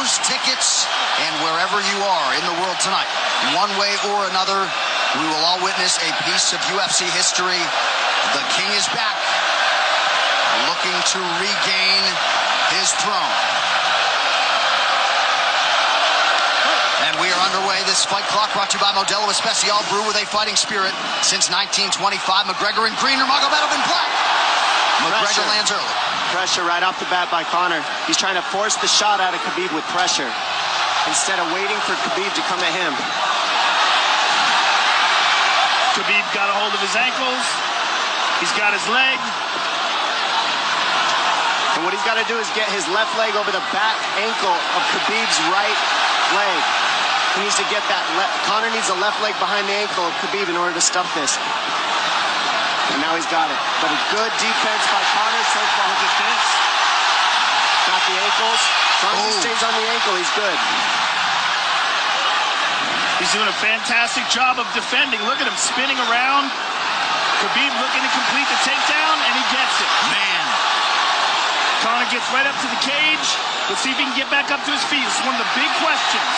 shows, tickets, and wherever you are in the world tonight, one way or another, we will all witness a piece of UFC history. The King is back, looking to regain his throne. And we are underway. This fight clock brought to you by Modelo Especial, brew with a fighting spirit since 1925. McGregor in green, Nurmagomedov in black. McGregor lands early. Pressure right off the bat by Conor. He's trying to force the shot out of Khabib with pressure instead of waiting for Khabib to come at him. Khabib got a hold of his ankles. He's got his leg. And what he's got to do is get his left leg over the back ankle of Khabib's right leg. He needs to get that Conor needs the left leg behind the ankle of Khabib in order to stuff this. And now he's got it. But a good defense by Conor so far. Look at this. Got the ankles. As long as he stays on the ankle, he's good. He's doing a fantastic job of defending. Look at him spinning around. Khabib looking to complete the takedown, and he gets it. Man. Conor gets right up to the cage. Let's see if he can get back up to his feet. This is one of the big questions.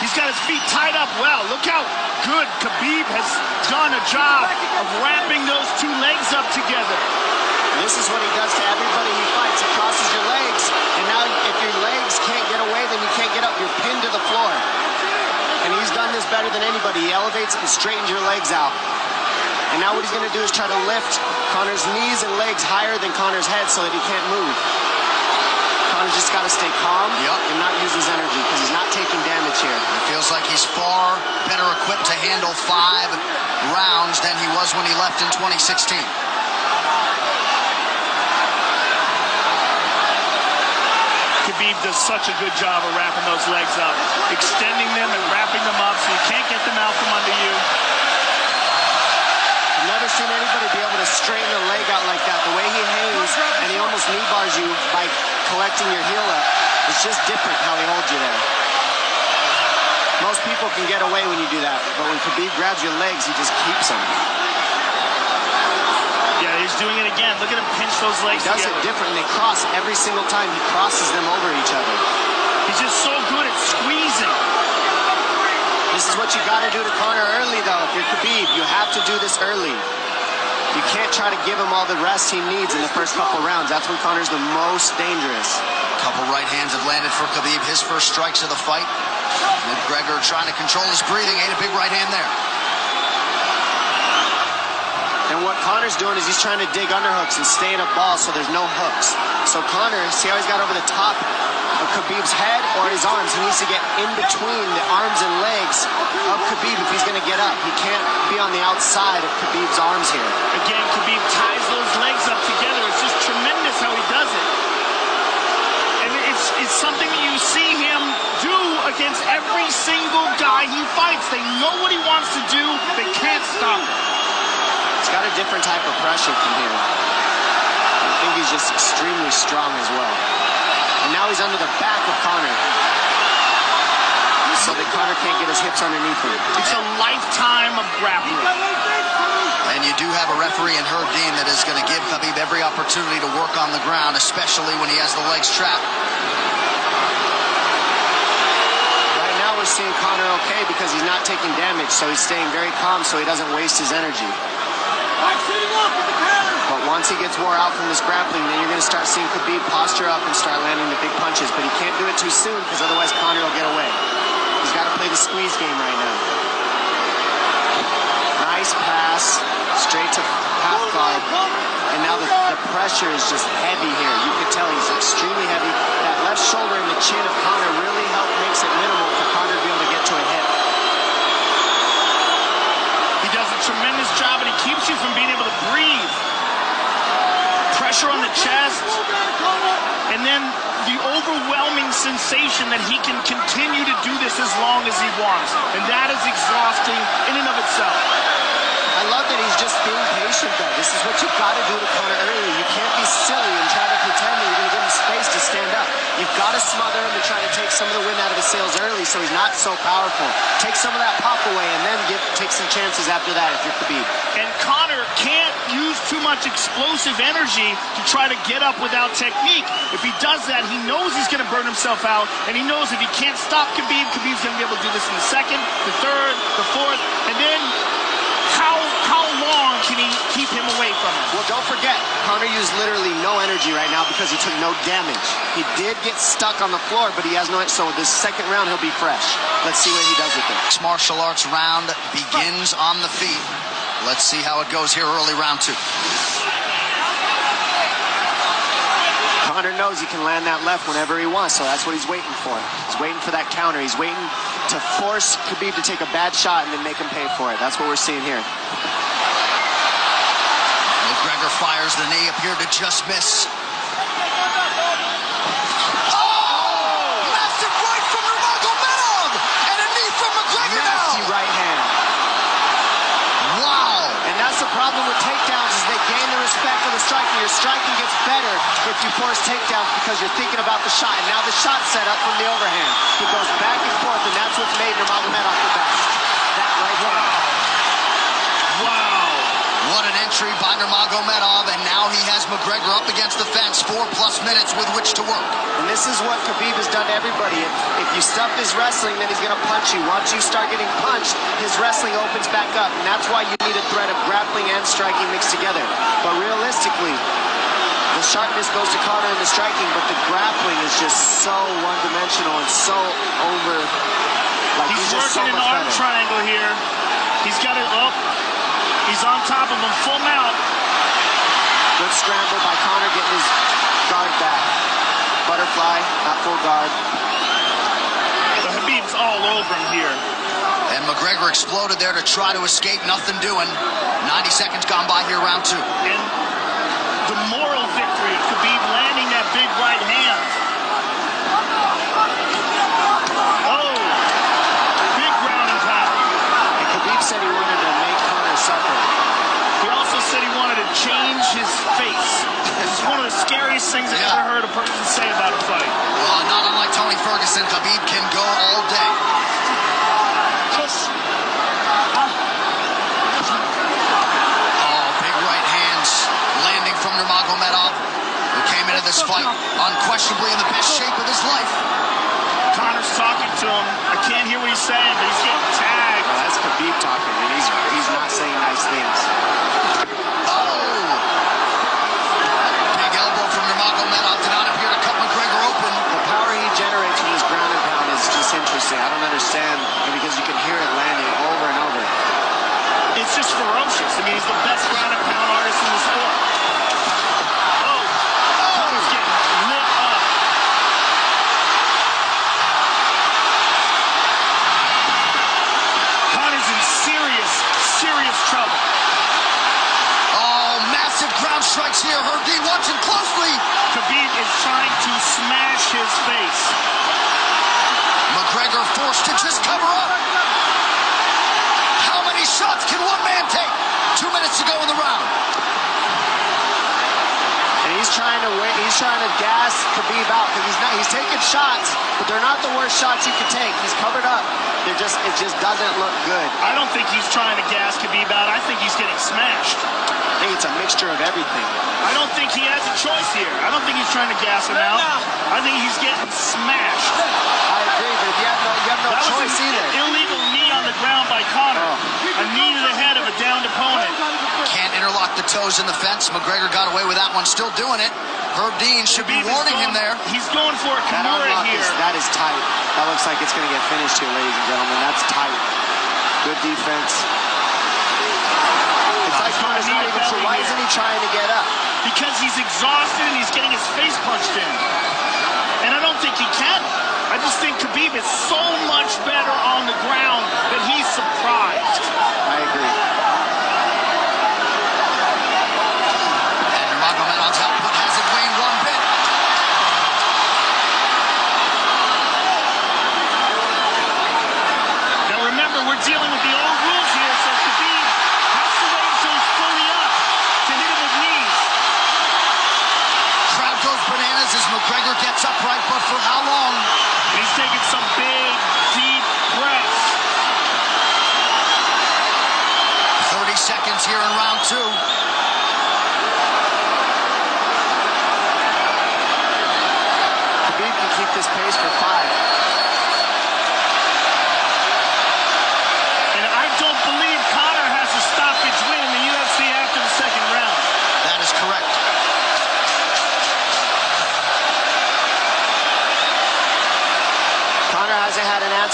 He's got his feet tied up well. Look how good Khabib has done a job of wrapping those two legs up together. This is what he does to everybody he fights. He crosses your legs, and now if your legs can't get away, then you can't get up. You're pinned to the floor. And he's done this better than anybody. He elevates and straightens your legs out. And now what he's going to do is try to lift Conor's knees and legs higher than Conor's head so that he can't move. Conor's just got to stay calm and not use his energy because he's not taking damage here. It feels like he's far better equipped to handle 5 rounds than he was when he left in 2016. Khabib does such a good job of wrapping those legs up, extending them and wrapping them up so you can't get them out from under you. I've never seen anybody be able to straighten a leg out like that. The way he hangs and he almost knee bars you by collecting your heel up. It's just different how he holds you there. Most people can get away when you do that, but when Khabib grabs your legs, he just keeps them. Yeah, he's doing it again. Look at him pinch those legs together. He does it different. They cross every single time. He crosses them over each other. He's just so good at squeezing. This is what you got to do to Conor early, though. If you're Khabib, you have to do this early. You can't try to give him all the rest he needs in the first couple rounds. That's when Conor's the most dangerous. Couple right hands have landed for Khabib. His first strikes of the fight. McGregor trying to control his breathing. Ate a big right hand there. And what Conor's doing is he's trying to dig underhooks and stay in a ball so there's no hooks. So Conor, see how he's got over the top of Khabib's head or his arms? He needs to get in between the arms and legs of Khabib if he's going to get up. He can't be on the outside of Khabib's arms here. Again, Khabib ties those legs up together. It's just tremendous how he does it. And it's something that you see him do against every single guy he fights. They know what he wants to do. They can't stop him. He's got a different type of pressure from here. I think he's just extremely strong as well. And now he's under the back of Conor. So that Conor can't get his hips underneath him. It's a lifetime of grappling. And you do have a referee in Herb Dean that is going to give Khabib every opportunity to work on the ground, especially when he has the legs trapped. Right now we're seeing Conor okay because he's not taking damage, so he's staying very calm so he doesn't waste his energy. But once he gets wore out from this grappling, then you're going to start seeing Khabib posture up and start landing the big punches. But he can't do it too soon because otherwise Conor will get away. He's got to play the squeeze game right now. Nice pass, straight to half guard. And now the pressure is just heavy here. You can tell he's extremely heavy. That left shoulder and the chin of Conor really makes it minimal for Conor to be able to get to a hit. He does a tremendous job, and he keeps you from being able to breathe. Pressure on the chest, and then the overwhelming sensation that he can continue to do this as long as he wants. And that is exhausting in and of itself. I love that he's just being patient, though. This is what you've got to do to Conor early. You can't be silly and try to pretend that you're going to give him space to stand up. You've got to smother him and try to take some of the wind out of his sails early so he's not so powerful. Take some of that pop away and then take some chances after that if you're Khabib. And Conor can't use too much explosive energy to try to get up without technique. If he does that, he knows he's going to burn himself out, and he knows if he can't stop Khabib, Khabib's going to be able to do this in the second, the third, the fourth, and then how long can he keep him away from him? Well, don't forget, Conor used literally no energy right now because he took no damage. He did get stuck on the floor, but he has no, so this second round he'll be fresh. Let's see what he does with it. Mixed martial arts round begins on the feet. Let's see how it goes here early round 2. Conor knows he can land that left whenever he wants, so that's what he's waiting for. He's waiting for that counter. He's waiting to force Khabib to take a bad shot and then make him pay for it. That's what we're seeing here. Gregor fires the knee, appeared to just miss. Massive right from Nurmagomedov! And a knee from McGregor now! Nasty right hand. Wow! And that's the problem with takedowns is they gain the respect of the striking. Your striking gets better if you force takedowns because you're thinking about the shot. And now the shot's set up from the overhand. He goes back and forth, and that's what's made Nurmagomedov the best. That right hand. Wow. What an entry by Nurmagomedov, and now he has McGregor up against the fence, 4+ minutes with which to work. And this is what Khabib has done to everybody. If you stuff his wrestling, then he's going to punch you. Once you start getting punched, his wrestling opens back up, and that's why you need a threat of grappling and striking mixed together. But realistically, the sharpness goes to Conor in the striking, but the grappling is just so one-dimensional and so over. Like He's just working so an much arm better. triangle here. He's got it up. He's on top of him, full mount. Good scramble by Conor, getting his guard back. Butterfly, not full guard. The Khabib's all over him here. And McGregor exploded there to try to escape, nothing doing. 90 seconds gone by here, round 2. And the moral victory of Khabib landing that big right hand. Oh, big ground and pound. And Khabib said he wanted to make Conor suffer. He also said he wanted to change his face. This is one of the scariest things I've ever heard a person say about a fight. Well, not unlike Tony Ferguson, Khabib can go all day. Oh, big right hands landing from Nurmagomedov, who came into this fight unquestionably in the best shape of his life. Conor's talking to him. I can't hear what he's saying, but he's getting tagged. Well, that's Khabib talking, and he's not saying nice things. Oh! Big elbow from Nurmagomedov did not appear to cut McGregor open. The power he generates from his ground and pound is just interesting. I don't understand, because you can hear it landing over and over. It's just ferocious. I mean, he's the best ground and pound artist in the sport. Oh, Conor's getting lit up. Conor's in serious trouble. Oh, massive ground strikes here. Herb D watching closely. Khabib is trying to smash his face. McGregor forced to just cover up. How many shots can one man take? 2 minutes to go in the round. And he's trying to wait. He's trying to gas Khabib out because he's taking shots, but they're not the worst shots you can take. He's covered up. It just doesn't look good. I don't think he's trying to gas Khabib out. I think he's getting smashed. I think it's a mixture of everything. I don't think he has a choice here. I don't think he's trying to gas him out. I think he's getting smashed. I agree, but if you have no That was choice an either. illegal knee on the ground by Conor. A knee to the head of a downed opponent. Can't interlock the toes in the fence. McGregor got away with that one, still doing it. Herb Dean should be Khabib is warning him there. He's going for a That Kimura unlock here. that is tight. That looks like it's going to get finished here, ladies and gentlemen. That's tight. Good defense. It's like Conor's not even sure. Why isn't he trying to get up? Because he's exhausted and he's getting his face punched in. And I don't think he can. I just think Khabib is so much better on the ground that he's surprised. I agree. And Nurmagomedov's output hasn't waned one bit. Now remember, we're dealing with the old rules here, so Khabib has to wait until he's fully up to hit him with knees. Crowd goes bananas as McGregor gets upright, but for how long? And he's taking some big, deep breaths. 30 seconds here in round 2.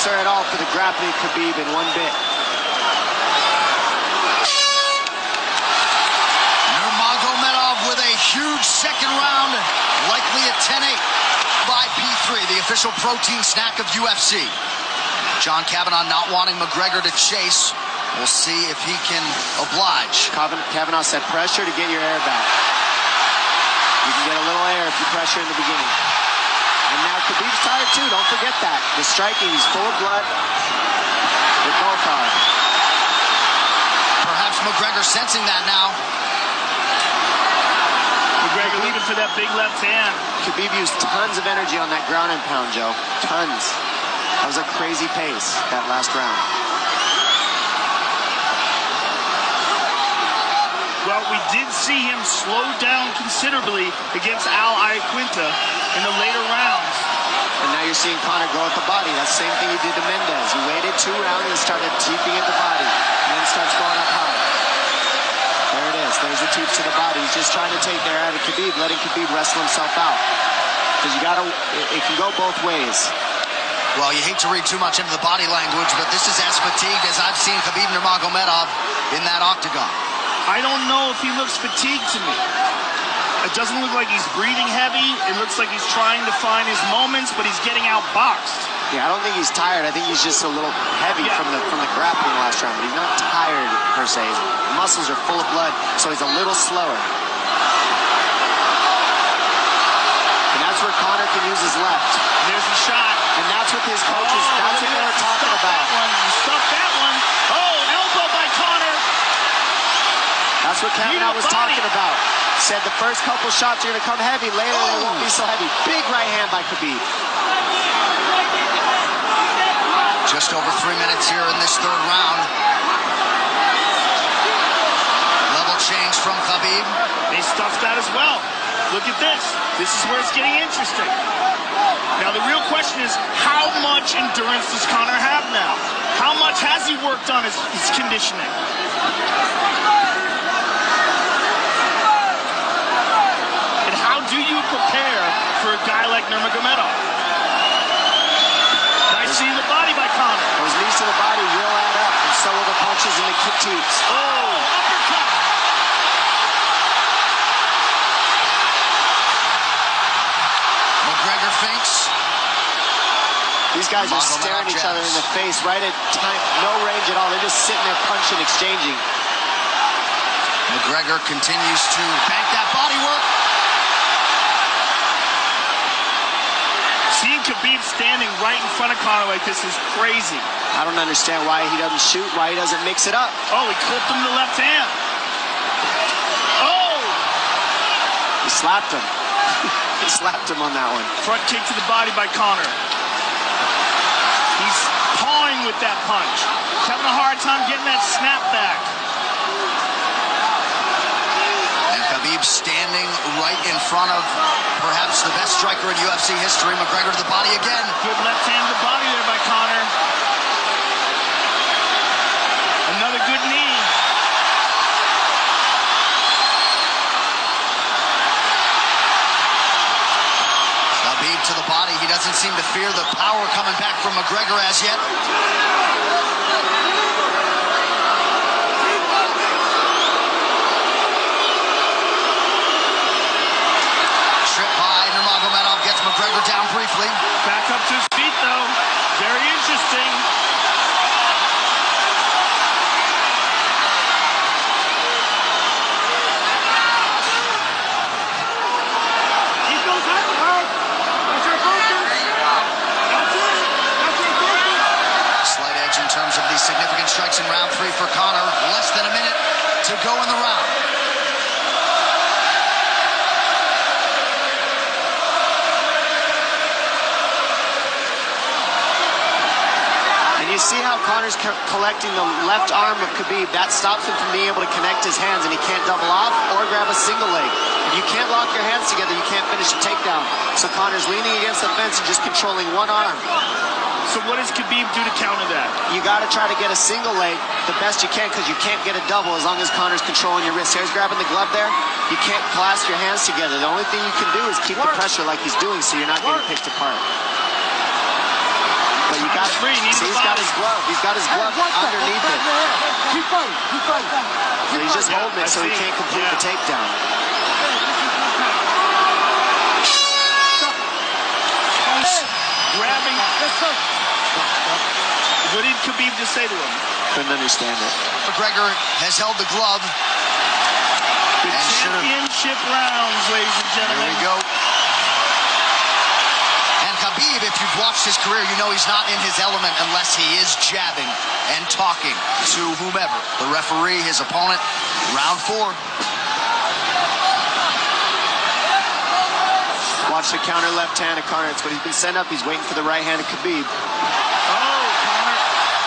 answer at all for the grappling Khabib in one bit. Nurmagomedov with a huge second round, likely a 10-8 by P3, the official protein snack of UFC. John Kavanagh not wanting McGregor to chase. We'll see if he can oblige. Kavanagh said pressure to get your air back. You can get a little air if you pressure in the beginning. And now Khabib's tired too, don't forget that. The striking, he's full of blood. They both are. Perhaps McGregor sensing that now. McGregor looking for that big left hand. Khabib used tons of energy on that ground and pound, Joe. Tons. That was a crazy pace, that last round. Well, we did see him slow down considerably against Al Iaquinta in the later rounds. And now you're seeing Conor go at the body. That's the same thing he did to Mendez. He waited 2 rounds and started teeping at the body. And then starts going up high. There it is. There's the teeps to the body. He's just trying to take their out of Khabib, letting Khabib wrestle himself out. Because you gotta, it can go both ways. Well, you hate to read too much into the body language, but this is as fatigued as I've seen Khabib Nurmagomedov in that octagon. I don't know if he looks fatigued to me. It doesn't look like he's breathing heavy. It looks like he's trying to find his moments, but he's getting outboxed. Yeah, I don't think he's tired. I think he's just a little heavy from the grappling last round, but he's not tired per se. His muscles are full of blood, so he's a little slower. And that's where Conor can use his left. There's a shot. And that's what his coaches, that's what they were talking about. He stuffed that one. Oh, elbow by Conor. That's what Kavanagh was talking about. Said the first couple shots are going to come heavy. Later, they won't be so heavy. Big right hand by Khabib. Just over 3 minutes here in this third round. Level change from Khabib. They stuffed that as well. Look at this. This is where it's getting interesting. Now, the real question is, how much endurance does Conor have now? How much has he worked on his conditioning? And how do you prepare for a guy like Nurmagomedov? Nice seeing the body by Conor. Those knees to the body will add up, and so will the punches and the kick teeps. Oh, uppercut. McGregor feints. These guys are staring each other in the face right at time, no range at all. They're just sitting there punching, exchanging. McGregor continues to bank that body work. Seeing Khabib standing right in front of Conor like this is crazy. I don't understand why he doesn't shoot, why he doesn't mix it up. Oh, he clipped him the left hand. Oh! He slapped him. He slapped him on that one. Front kick to the body by Conor. He's pawing with that punch. He's having a hard time getting that snap back. And Khabib standing right in front of perhaps the best striker in UFC history. McGregor to the body again. Good left hand to the body there by Conor. Another good knee. Khabib to the body. He doesn't seem to fear the power coming back from McGregor as yet. Trip by Nurmagomedov gets McGregor down briefly. Back up to his feet though. Very interesting. Slight edge in terms of these significant strikes in round 3 for Conor. Less than a minute to go in the round. You see how Conor's collecting the left arm of Khabib. That stops him from being able to connect his hands, and he can't double off or grab a single leg. If you can't lock your hands together, you can't finish a takedown. So Conor's leaning against the fence and just controlling one arm. So what does Khabib do to counter that? You got to try to get a single leg the best you can, because you can't get a double as long as Conor's controlling your wrist. Here's grabbing the glove there. You can't clasp your hands together. The only thing you can do is keep the pressure like he's doing so you're not getting picked apart. But you got free. see, he's got his glove. He's got his glove underneath it. Keep fighting. Keep fighting. So he's just holding it so he can't complete the takedown. Grabbing. What did Khabib just say to him? Couldn't understand it. McGregor has held the glove. The championship rounds, ladies and gentlemen. Here we go. And Khabib, if you've watched his career, you know he's not in his element unless he is jabbing and talking to whomever. The referee, his opponent. Round 4. Watch the counter left hand of Conor. It's what he's been set up. He's waiting for the right hand of Khabib. Oh,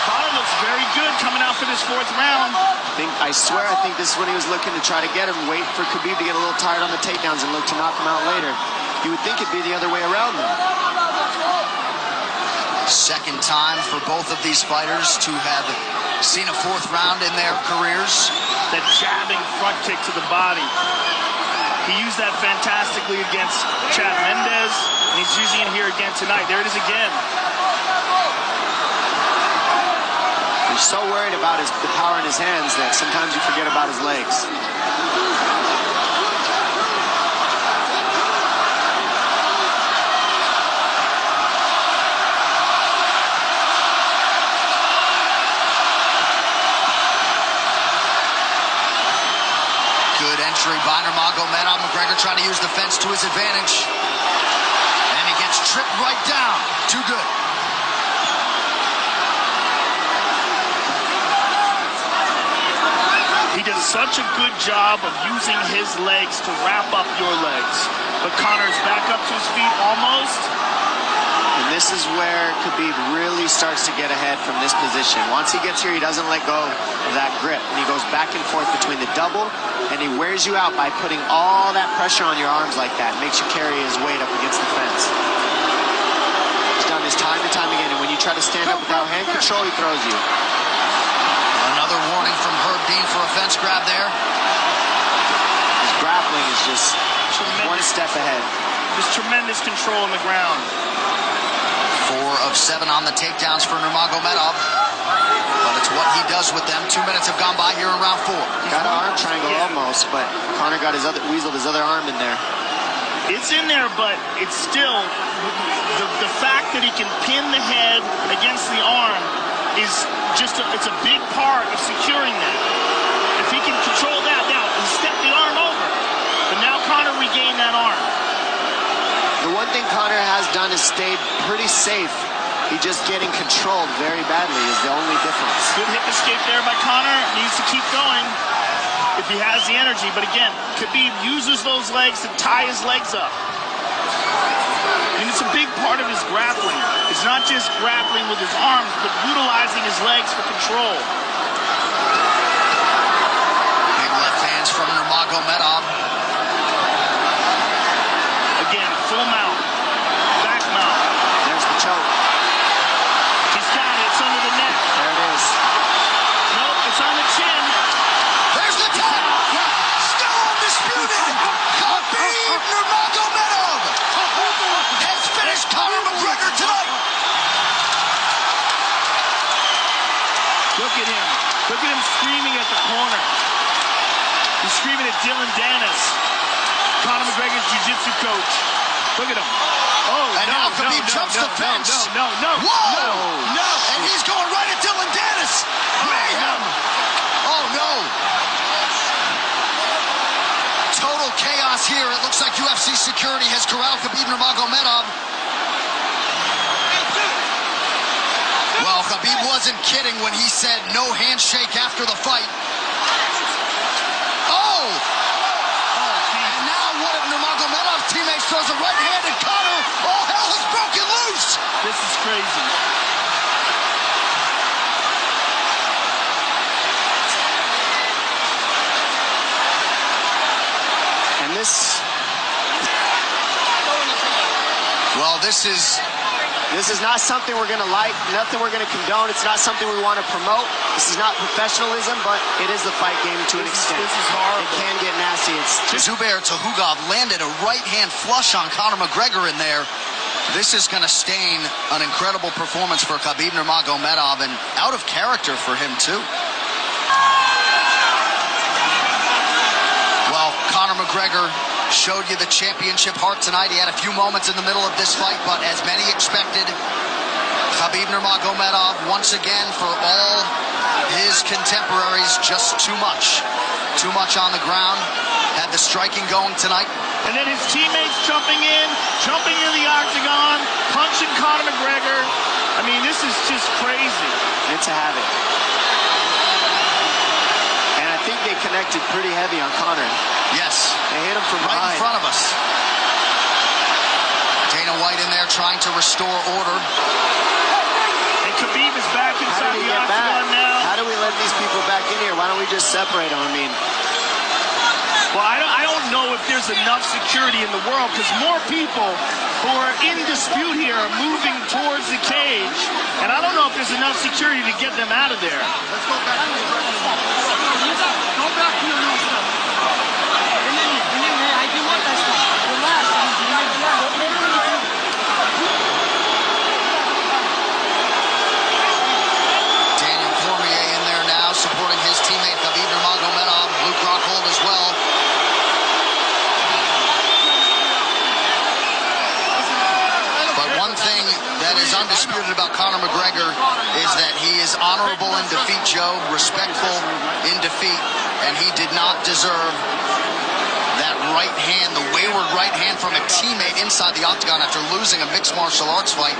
Conor looks very good coming out for this 4th round. I swear, I think this is when he was looking to try to get him, wait for Khabib to get a little tired on the takedowns and look to knock him out later. You would think it'd be the other way around, though. Second time for both of these fighters to have seen a 4th round in their careers. That jabbing front kick to the body. He used that fantastically against Chad Mendes, and he's using it here again tonight. There it is again. He's so worried about the power in his hands that sometimes you forget about his legs. Good entry by Nurmagomedov. McGregor trying to use the fence to his advantage. And he gets tripped right down. Too good. He does such a good job of using his legs to wrap up your legs. But Conor's back up to his feet almost. And this is where Khabib really starts to get ahead from this position. Once he gets here, he doesn't let go of that grip. And he goes back and forth between the double, and he wears you out by putting all that pressure on your arms like that. Makes you carry his weight up against the fence. He's done this time and time again. And when you try to stand up without hand control, he throws you. Another warning from Herb Dean for a fence grab there. His grappling is just one step ahead. Just tremendous control on the ground. 4 of 7 on the takedowns for Nurmagomedov. But it's what he does with them. 2 minutes have gone by here in round 4. Got an arm triangle almost, but Conor got weaseled his other arm in there. It's in there, but it's still the fact that he can pin the head against the arm is just it's a big part of securing that. If he can control that, now he stepped the arm over, but now Conor regained that arm. The one thing Conor has done is stayed pretty safe. He just getting controlled very badly is the only difference. Good hip escape there by Conor. Needs to keep going if he has the energy. But again, Khabib uses those legs to tie his legs up. I mean, it's a big part of his grappling. It's not just grappling with his arms, but utilizing his legs for control. Big left hands from Nurmagomedov. Again, full mount, back mount. There's the choke. He's got it. It's under the neck. There it is. Nope, it's on the chin. There's the tap. Still undisputed. Khabib Nurmagomedov has finished Conor McGregor tonight. Look at him. Look at him screaming at the corner. He's screaming at Dylan Dennis, Conor McGregor's jiu-jitsu coach. Look at him. Oh, And now Khabib jumps the fence. No. Whoa! No! And he's going right at Dylan Dennis. Mayhem! Oh, no. Total chaos here. It looks like UFC security has corralled Khabib Nurmagomedov. Well, Khabib wasn't kidding when he said no handshake after the fight. Oh! And now one of Nurmagomedov's teammates throws a right hand at Conor. All hell has broken loose. This is crazy. And this... Well, this is not something we're going to like, nothing we're going to condone. It's not something we want to promote. This is not professionalism, but it is the fight game to an extent. This is horrible. It can get nasty. It's just... Zubair Tukhugov landed a right hand flush on Conor McGregor in there. This is going to stain an incredible performance for Khabib Nurmagomedov, and out of character for him, too. Well, Conor McGregor showed you the championship heart tonight. He had a few moments in the middle of this fight, but as many expected, Khabib Nurmagomedov, once again, for all his contemporaries, just too much. Too much on the ground. Had the striking going tonight. And then his teammates jumping into the octagon, punching Conor McGregor. I mean, this is just crazy. It's a havoc. And I think they connected pretty heavy on Conor. Yes. They hit him from right behind. In front of us. Dana White in there trying to restore order. And Khabib is back inside the octagon now. How do we let these people back in here? Why don't we just separate them? I mean, well, I don't know if there's enough security in the world, because more people who are in dispute here are moving towards the cage, and I don't know if there's enough security to get them out of there. Let's go back. Go back to your new stuff. I do want that stuff. Relax. Daniel Cormier in there now, supporting his teammate Khabib Nurmagomedov. Luke Rockhold as well. One thing that is undisputed about Conor McGregor is that he is honorable in defeat, Joe, respectful in defeat, and he did not deserve that right hand, the wayward right hand from a teammate inside the octagon after losing a mixed martial arts fight.